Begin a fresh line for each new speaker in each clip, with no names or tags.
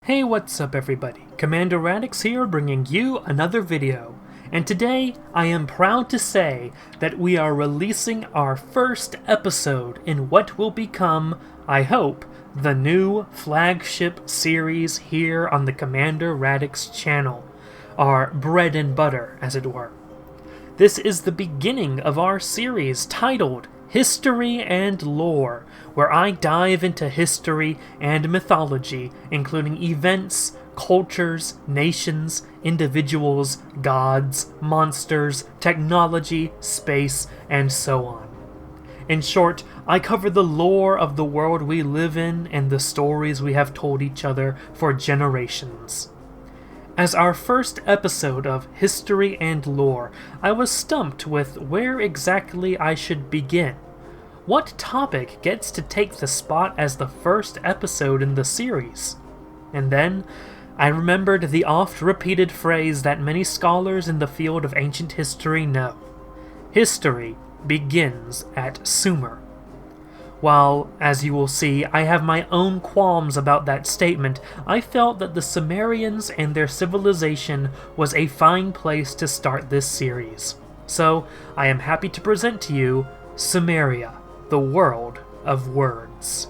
Hey, what's up everybody? Commander Radix here bringing you another video. And today, I am proud to say that we are releasing our first episode in what will become, I hope, the new flagship series here on the Commander Radix channel. Our bread and butter, as it were. This is the beginning of our series titled History and Lore, where I dive into history and mythology, including events, cultures, nations, individuals, gods, monsters, technology, space, and so on. In short, I cover the lore of the world we live in and the stories we have told each other for generations. As our first episode of History and Lore, I was stumped with where exactly I should begin. What topic gets to take the spot as the first episode in the series? And then, I remembered the oft-repeated phrase that many scholars in the field of ancient history know. History begins at Sumer. While, as you will see, I have my own qualms about that statement, I felt that the Sumerians and their civilization was a fine place to start this series. So, I am happy to present to you Sumeria, the world of words.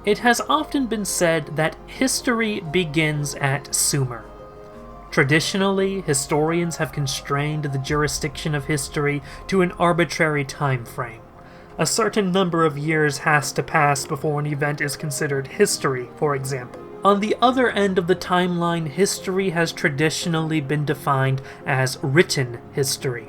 It has often been said that history begins at Sumer. Traditionally, historians have constrained the jurisdiction of history to an arbitrary time frame. A certain number of years has to pass before an event is considered history, for example. On the other end of the timeline, history has traditionally been defined as written history.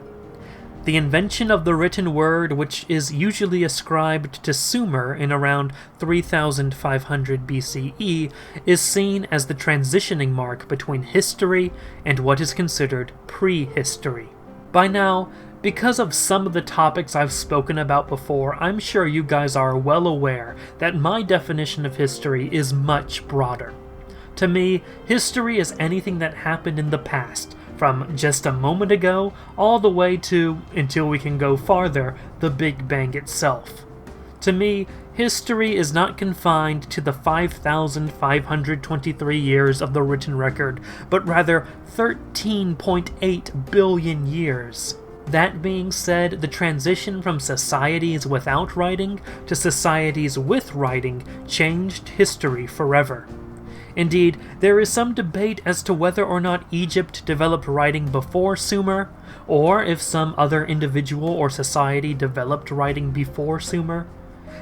The invention of the written word, which is usually ascribed to Sumer in around 3500 BCE, is seen as the transitioning mark between history and what is considered prehistory. By now, because of some of the topics I've spoken about before, I'm sure you guys are well aware that my definition of history is much broader. To me, history is anything that happened in the past, from just a moment ago, all the way to, until we can go farther, the Big Bang itself. To me, history is not confined to the 5,523 years of the written record, but rather 13.8 billion years. That being said, the transition from societies without writing to societies with writing changed history forever. Indeed, there is some debate as to whether or not Egypt developed writing before Sumer, or if some other individual or society developed writing before Sumer.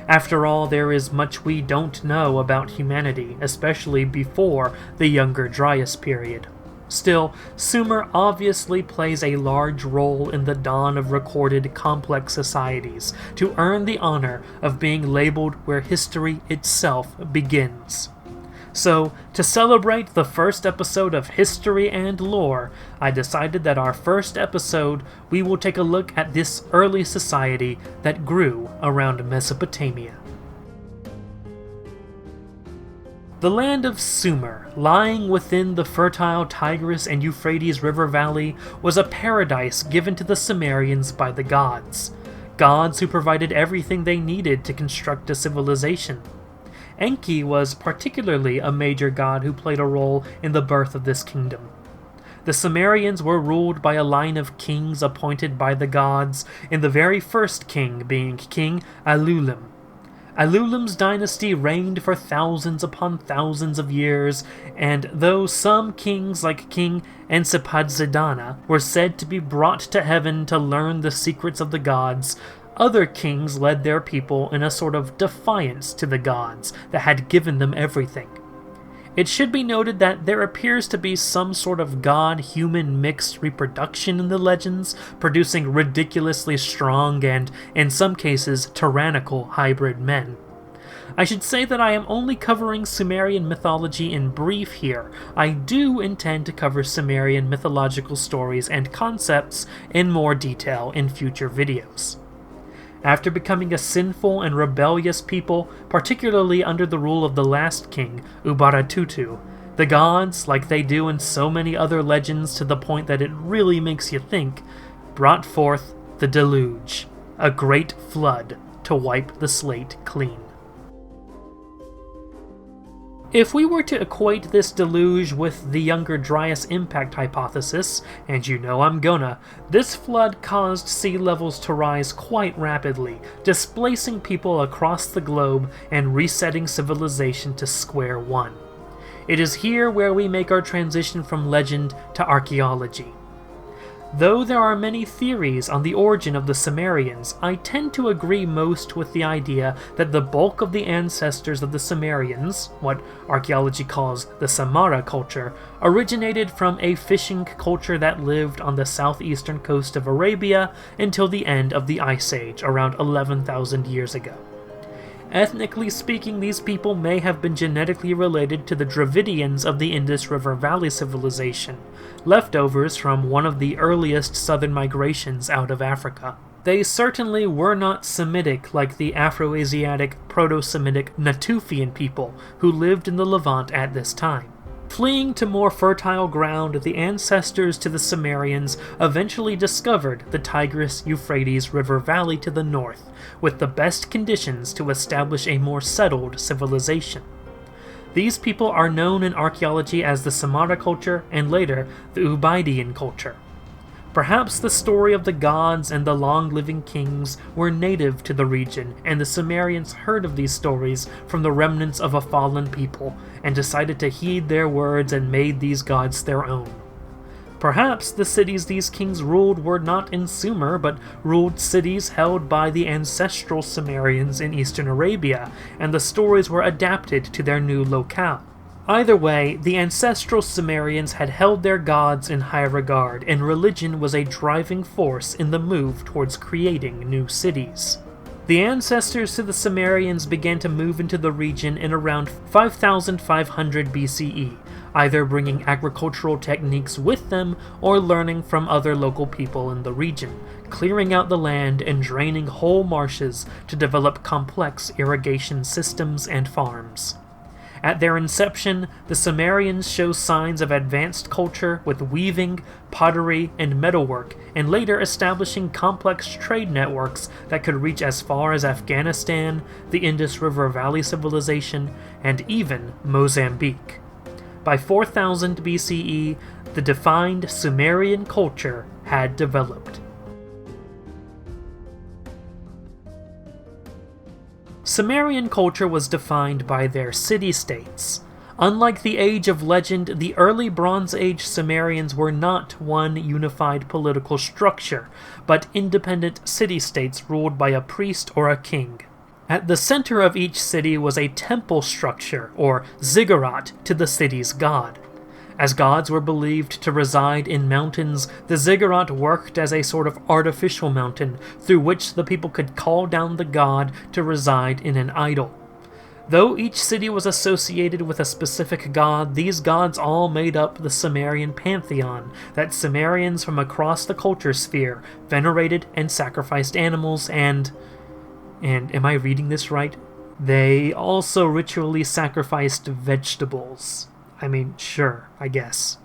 After all, there is much we don't know about humanity, especially before the Younger Dryas period. Still, Sumer obviously plays a large role in the dawn of recorded complex societies, to earn the honor of being labeled where history itself begins. So, to celebrate the first episode of History and Lore, I decided that our first episode we will take a look at this early society that grew around Mesopotamia. The land of Sumer, lying within the fertile Tigris and Euphrates River Valley, was a paradise given to the Sumerians by the gods. Gods who provided everything they needed to construct a civilization. Enki was particularly a major god who played a role in the birth of this kingdom. The Sumerians were ruled by a line of kings appointed by the gods, in the very first king being King Alulim. Alulim's dynasty reigned for thousands upon thousands of years, and though some kings like King Ensepadzidana were said to be brought to heaven to learn the secrets of the gods, other kings led their people in a sort of defiance to the gods that had given them everything. It should be noted that there appears to be some sort of god-human mixed reproduction in the legends, producing ridiculously strong and, in some cases, tyrannical hybrid men. I should say that I am only covering Sumerian mythology in brief here. I do intend to cover Sumerian mythological stories and concepts in more detail in future videos. After becoming a sinful and rebellious people, particularly under the rule of the last king, Ubaratutu, the gods, like they do in so many other legends to the point that it really makes you think, brought forth the deluge, a great flood to wipe the slate clean. If we were to equate this deluge with the Younger Dryas impact hypothesis, and you know I'm gonna, this flood caused sea levels to rise quite rapidly, displacing people across the globe and resetting civilization to square one. It is here where we make our transition from legend to archaeology. Though there are many theories on the origin of the Sumerians, I tend to agree most with the idea that the bulk of the ancestors of the Sumerians, what archaeology calls the Samara culture, originated from a fishing culture that lived on the southeastern coast of Arabia until the end of the Ice Age, around 11,000 years ago. Ethnically speaking, these people may have been genetically related to the Dravidians of the Indus River Valley civilization, leftovers from one of the earliest southern migrations out of Africa. They certainly were not Semitic like the Afroasiatic, Proto-Semitic Natufian people who lived in the Levant at this time. Fleeing to more fertile ground, the ancestors to the Sumerians eventually discovered the Tigris-Euphrates River Valley to the north, with the best conditions to establish a more settled civilization. These people are known in archaeology as the Samara culture and later the Ubaidian culture. Perhaps the story of the gods and the long-living kings were native to the region, and the Sumerians heard of these stories from the remnants of a fallen people, and decided to heed their words and made these gods their own. Perhaps the cities these kings ruled were not in Sumer, but ruled cities held by the ancestral Sumerians in eastern Arabia, and the stories were adapted to their new locale. Either way, the ancestral Sumerians had held their gods in high regard, and religion was a driving force in the move towards creating new cities. The ancestors to the Sumerians began to move into the region in around 5500 BCE, either bringing agricultural techniques with them or learning from other local people in the region, clearing out the land and draining whole marshes to develop complex irrigation systems and farms. At their inception, the Sumerians show signs of advanced culture with weaving, pottery, and metalwork, and later establishing complex trade networks that could reach as far as Afghanistan, the Indus River Valley civilization, and even Mozambique. By 4000 BCE, the defined Sumerian culture had developed. Sumerian culture was defined by their city-states. Unlike the Age of Legend, the early Bronze Age Sumerians were not one unified political structure, but independent city-states ruled by a priest or a king. At the center of each city was a temple structure, or ziggurat, to the city's god. As gods were believed to reside in mountains, the ziggurat worked as a sort of artificial mountain through which the people could call down the god to reside in an idol. Though each city was associated with a specific god, these gods all made up the Sumerian pantheon that Sumerians from across the culture sphere venerated and sacrificed animals and am I reading this right? They also ritually sacrificed vegetables. I mean, sure, I guess.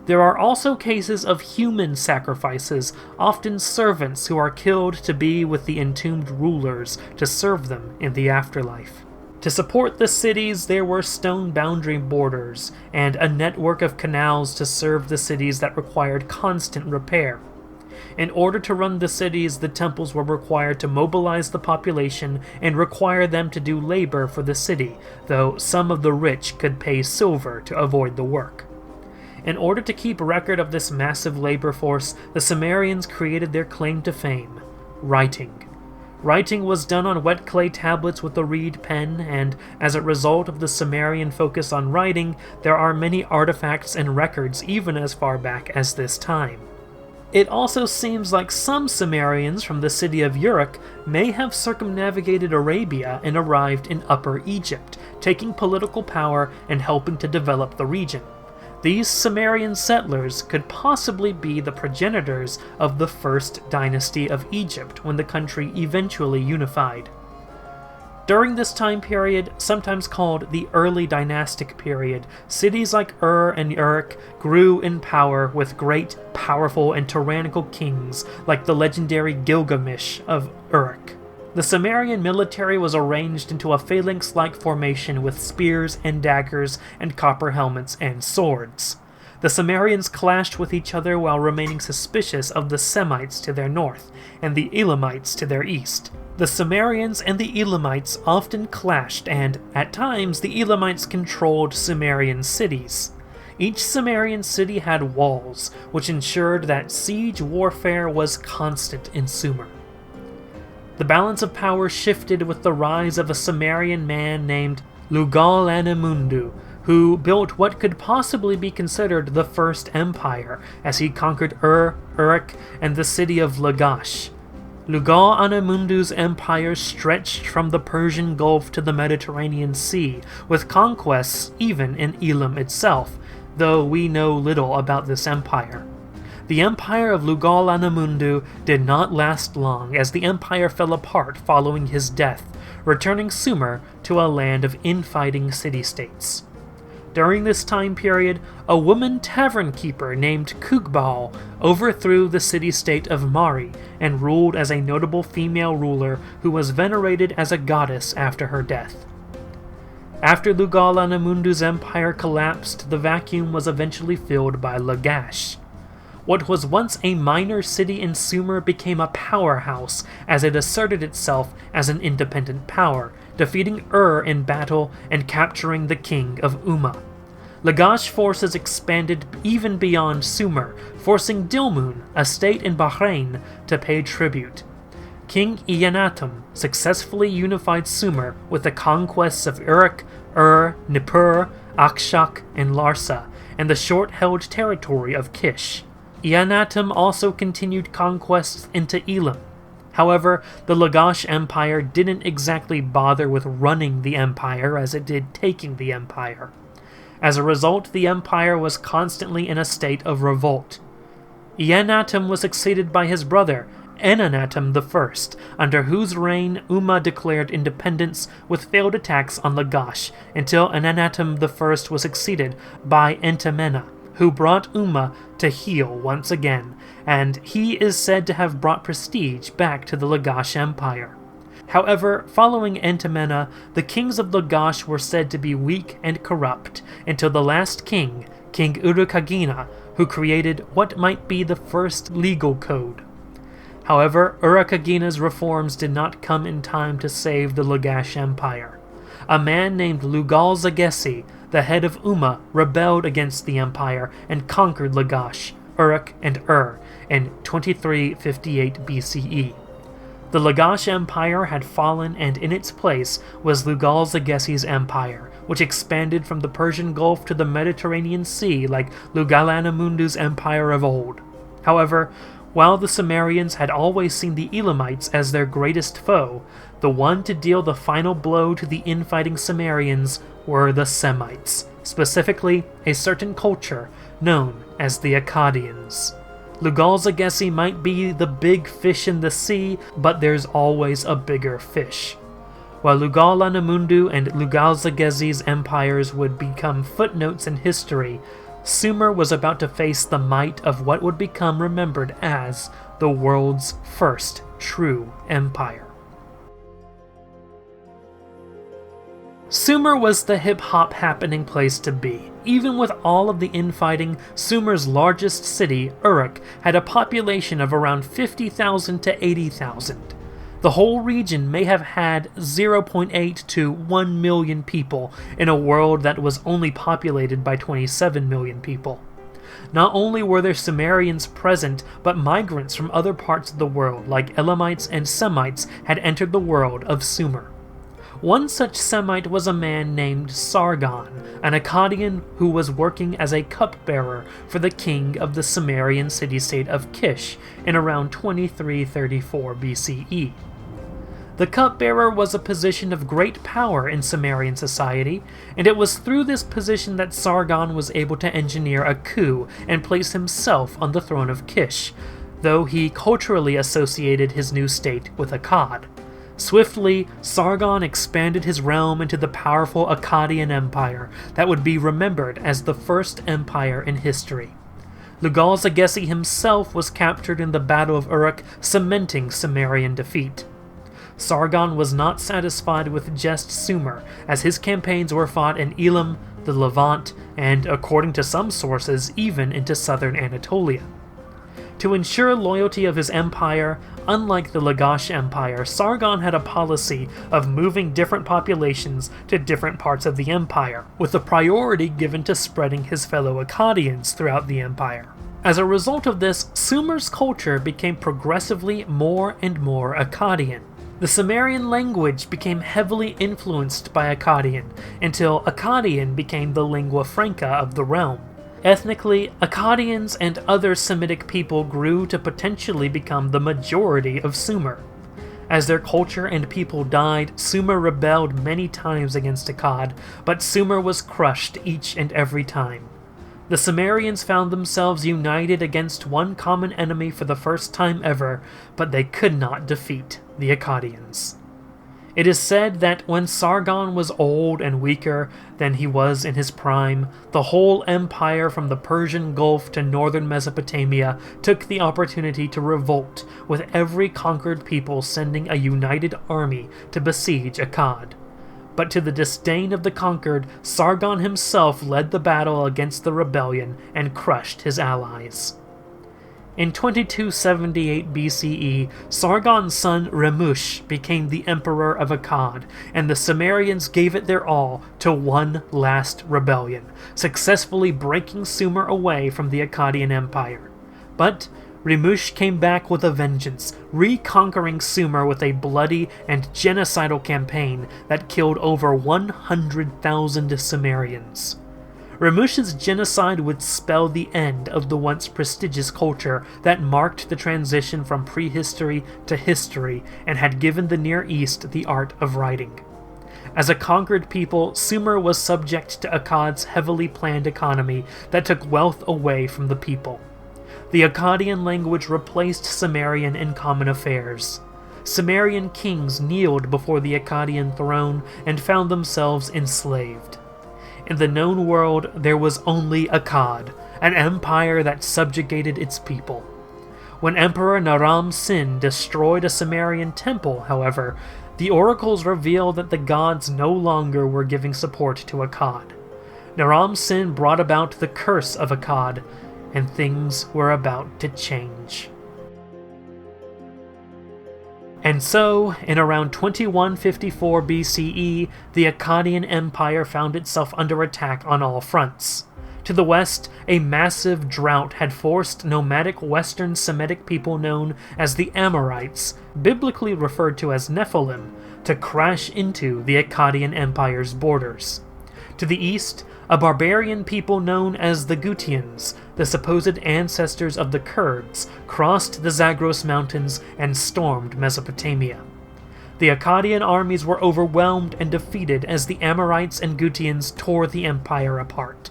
There are also cases of human sacrifices, often servants who are killed to be with the entombed rulers to serve them in the afterlife. To support the cities, there were stone boundary borders, and a network of canals to serve the cities that required constant repair. In order to run the cities, the temples were required to mobilize the population and require them to do labor for the city, though some of the rich could pay silver to avoid the work. In order to keep record of this massive labor force, the Sumerians created their claim to fame: writing. Writing was done on wet clay tablets with a reed pen, and as a result of the Sumerian focus on writing, there are many artifacts and records even as far back as this time. It also seems like some Sumerians from the city of Uruk may have circumnavigated Arabia and arrived in Upper Egypt, taking political power and helping to develop the region. These Sumerian settlers could possibly be the progenitors of the first dynasty of Egypt when the country eventually unified. During this time period, sometimes called the Early Dynastic Period, cities like Ur and Uruk grew in power with great, powerful, and tyrannical kings like the legendary Gilgamesh of Uruk. The Sumerian military was arranged into a phalanx-like formation with spears and daggers and copper helmets and swords. The Sumerians clashed with each other while remaining suspicious of the Semites to their north and the Elamites to their east. The Sumerians and the Elamites often clashed, and, at times, the Elamites controlled Sumerian cities. Each Sumerian city had walls, which ensured that siege warfare was constant in Sumer. The balance of power shifted with the rise of a Sumerian man named Lugal-Anamundu, who built what could possibly be considered the First Empire, as he conquered Uruk, and the city of Lagash. Lugal-Anamundu's empire stretched from the Persian Gulf to the Mediterranean Sea, with conquests even in Elam itself, though we know little about this empire. The empire of Lugal-Anamundu did not last long, as the empire fell apart following his death, returning Sumer to a land of infighting city-states. During this time period, a woman tavern keeper named Kugbal overthrew the city-state of Mari and ruled as a notable female ruler who was venerated as a goddess after her death. After Lugal-Anamundu's empire collapsed, the vacuum was eventually filled by Lagash. What was once a minor city in Sumer became a powerhouse as it asserted itself as an independent power, defeating in battle and capturing the king of Umma. Lagash forces expanded even beyond Sumer, forcing Dilmun, a state in Bahrain, to pay tribute. King Eannatum successfully unified Sumer with the conquests of Uruk, Nippur, Akshak, and Larsa, and the short-held territory of Kish. Eannatum also continued conquests into Elam. However, the Lagash Empire didn't exactly bother with running the empire as it did taking the empire. As a result, the empire was constantly in a state of revolt. Eannatum was succeeded by his brother, Enannatum I, under whose reign Umma declared independence with failed attacks on Lagash, until Enannatum I was succeeded by Entemena, who brought Umma to heel once again, and he is said to have brought prestige back to the Lagash Empire. However, following Entemena, the kings of Lagash were said to be weak and corrupt, until the last king, King Urukagina, who created what might be the first legal code. However, Urukagina's reforms did not come in time to save the Lagash Empire. A man named Lugal-Zagessi, the head of Umma, rebelled against the empire and conquered Lagash, Uruk, and in 2358 BCE. The Lagash Empire had fallen, and in its place was Lugal-Zagessi's empire, which expanded from the Persian Gulf to the Mediterranean Sea like Lugal-Anamundu's empire of old. However, while the Sumerians had always seen the Elamites as their greatest foe, the one to deal the final blow to the infighting Sumerians were the Semites, specifically a certain culture known as the Akkadians. Lugal-Zagessi might be the big fish in the sea, but there's always a bigger fish. While Lugal-Anamundu and Lugal-Zagessi's empires would become footnotes in history, Sumer was about to face the might of what would become remembered as the world's first true empire. Sumer was the hip-hop happening place to be. Even with all of the infighting, Sumer's largest city, Uruk, had a population of around 50,000 to 80,000. The whole region may have had 0.8 to 1 million people in a world that was only populated by 27 million people. Not only were there Sumerians present, but migrants from other parts of the world, like Elamites and Semites, had entered the world of Sumer. One such Semite was a man named Sargon, an Akkadian who was working as a cupbearer for the king of the Sumerian city-state of Kish in around 2334 BCE. The cupbearer was a position of great power in Sumerian society, and it was through this position that Sargon was able to engineer a coup and place himself on the throne of Kish, though he culturally associated his new state with Akkad. Swiftly, Sargon expanded his realm into the powerful Akkadian Empire that would be remembered as the first empire in history. Lugal-Zagessi himself was captured in the Battle of Uruk, cementing Sumerian defeat. Sargon was not satisfied with just Sumer, as his campaigns were fought in Elam, the Levant, and, according to some sources, even into southern Anatolia. To ensure loyalty of his empire, unlike the Lagash Empire, Sargon had a policy of moving different populations to different parts of the empire, with a priority given to spreading his fellow Akkadians throughout the empire. As a result of this, Sumer's culture became progressively more and more Akkadian. The Sumerian language became heavily influenced by Akkadian, until Akkadian became the lingua franca of the realm. Ethnically, Akkadians and other Semitic people grew to potentially become the majority of Sumer. As their culture and people died, Sumer rebelled many times against Akkad, but Sumer was crushed each and every time. The Sumerians found themselves united against one common enemy for the first time ever, but they could not defeat the Akkadians. It is said that when Sargon was old and weaker than he was in his prime, the whole empire from the Persian Gulf to northern Mesopotamia took the opportunity to revolt, with every conquered people sending a united army to besiege Akkad. But to the disdain of the conquered, Sargon himself led the battle against the rebellion and crushed his allies. In 2278 BCE, Sargon's son Remush became the emperor of Akkad, and the Sumerians gave it their all to one last rebellion, successfully breaking Sumer away from the Akkadian Empire. But Remush came back with a vengeance, reconquering Sumer with a bloody and genocidal campaign that killed over 100,000 Sumerians. Remush's genocide would spell the end of the once prestigious culture that marked the transition from prehistory to history and had given the Near East the art of writing. As a conquered people, Sumer was subject to Akkad's heavily planned economy that took wealth away from the people. The Akkadian language replaced Sumerian in common affairs. Sumerian kings kneeled before the Akkadian throne and found themselves enslaved. In the known world, there was only Akkad, an empire that subjugated its people. When Emperor Naram-Sin destroyed a Sumerian temple, however, the oracles reveal that the gods no longer were giving support to Akkad. Naram-Sin brought about the curse of Akkad, and things were about to change. And so, in around 2154 BCE, the Akkadian Empire found itself under attack on all fronts. To the west, a massive drought had forced nomadic Western Semitic people known as the Amorites, biblically referred to as Nephilim, to crash into the Akkadian Empire's borders. To the east, a barbarian people known as the Gutians, the supposed ancestors of the Kurds, crossed the Zagros Mountains and stormed Mesopotamia. The Akkadian armies were overwhelmed and defeated as the Amorites and Gutians tore the empire apart.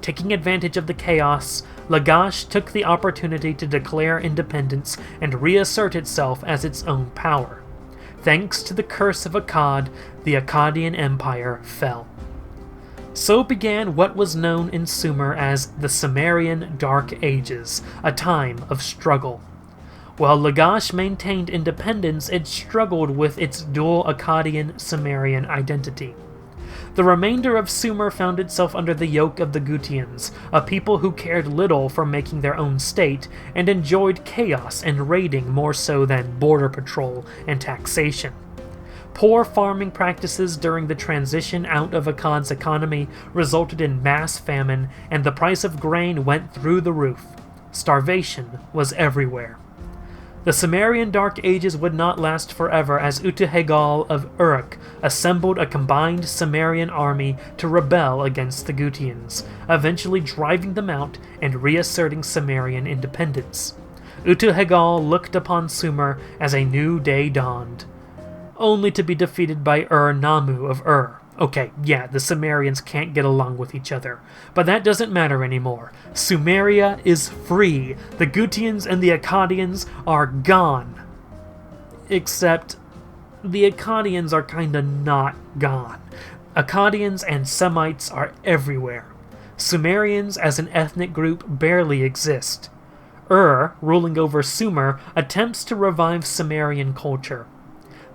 Taking advantage of the chaos, Lagash took the opportunity to declare independence and reassert itself as its own power. Thanks to the curse of Akkad, the Akkadian Empire fell. So began what was known in Sumer as the Sumerian Dark Ages, a time of struggle. While Lagash maintained independence, it struggled with its dual Akkadian-Sumerian identity. The remainder of Sumer found itself under the yoke of the Gutians, a people who cared little for making their own state and enjoyed chaos and raiding more so than border patrol and taxation. Poor farming practices during the transition out of Akkad's economy resulted in mass famine, and the price of grain went through the roof. Starvation was everywhere. The Sumerian Dark Ages would not last forever, as Utuhegal of Uruk assembled a combined Sumerian army to rebel against the Gutians, eventually driving them out and reasserting Sumerian independence. Utuhegal looked upon Sumer as a new day dawned, only to be defeated by Ur-Nammu of Ur. Okay, yeah, the Sumerians can't get along with each other, but that doesn't matter anymore. Sumeria is free. The Gutians and the Akkadians are gone. Except, the Akkadians are kinda not gone. Akkadians and Semites are everywhere. Sumerians as an ethnic group barely exist. Ur, ruling over Sumer, attempts to revive Sumerian culture.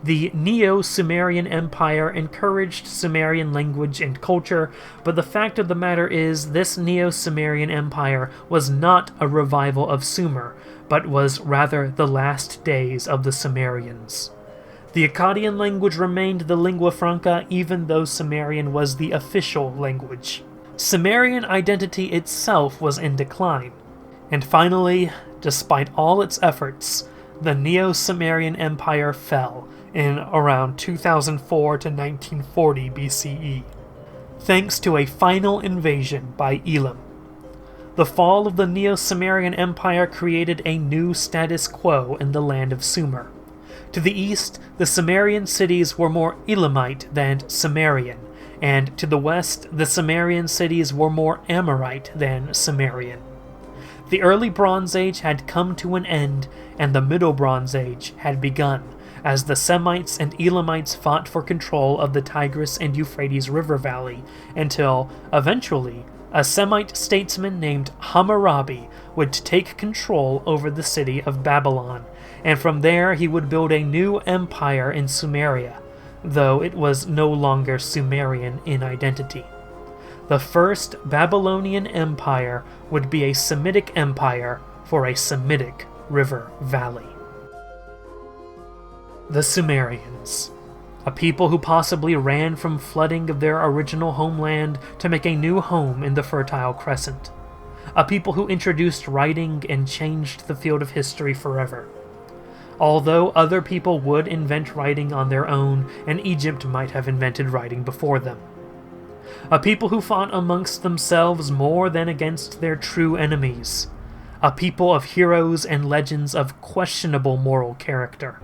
The Neo-Sumerian Empire encouraged Sumerian language and culture, but the fact of the matter is this Neo-Sumerian Empire was not a revival of Sumer, but was rather the last days of the Sumerians. The Akkadian language remained the lingua franca even though Sumerian was the official language. Sumerian identity itself was in decline. And finally, despite all its efforts, the Neo-Sumerian Empire fell in around 2004 to 1940 BCE, thanks to a final invasion by Elam. The fall of the Neo-Sumerian Empire created a new status quo in the land of Sumer. To the east, the Sumerian cities were more Elamite than Sumerian, and to the west, the Sumerian cities were more Amorite than Sumerian. The early Bronze Age had come to an end, and the Middle Bronze Age had begun, as the Semites and Elamites fought for control of the Tigris and Euphrates River Valley, until, eventually, a Semite statesman named Hammurabi would take control over the city of Babylon, and from there he would build a new empire in Sumeria, though it was no longer Sumerian in identity. The first Babylonian empire would be a Semitic empire for a Semitic river valley. The Sumerians, a people who possibly ran from flooding of their original homeland to make a new home in the Fertile Crescent. A people who introduced writing and changed the field of history forever. Although other people would invent writing on their own, and Egypt might have invented writing before them. A people who fought amongst themselves more than against their true enemies. A people of heroes and legends of questionable moral character.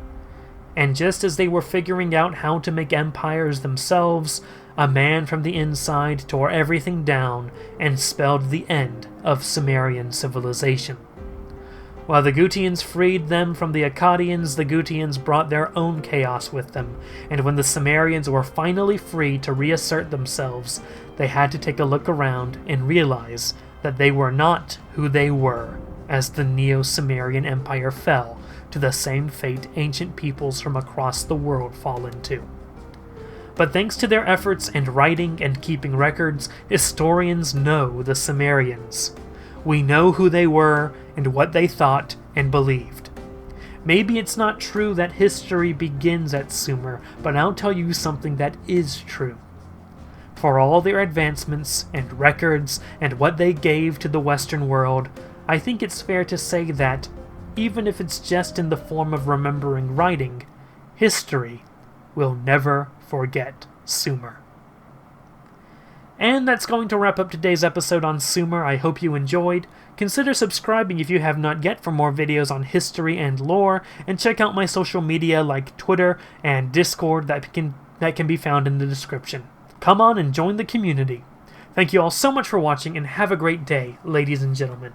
And just as they were figuring out how to make empires themselves, a man from the inside tore everything down and spelled the end of Sumerian civilization. While the Gutians freed them from the Akkadians, the Gutians brought their own chaos with them, and when the Sumerians were finally free to reassert themselves, they had to take a look around and realize that they were not who they were as the Neo-Sumerian Empire fell to the same fate ancient peoples from across the world fall into. But thanks to their efforts and writing and keeping records, historians know the Sumerians. We know who they were and what they thought and believed. Maybe it's not true that history begins at Sumer, but I'll tell you something that is true. For all their advancements and records and what they gave to the Western world, I think it's fair to say that, even if it's just in the form of remembering writing, history will never forget Sumer. And that's going to wrap up today's episode on Sumer. I hope you enjoyed. Consider subscribing if you have not yet for more videos on history and lore, and check out my social media like Twitter and Discord that can be found in the description. Come on and join the community. Thank you all so much for watching, and have a great day, ladies and gentlemen.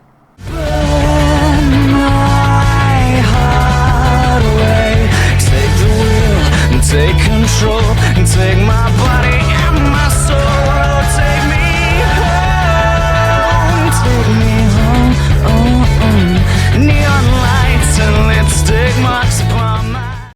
Take control and take my body.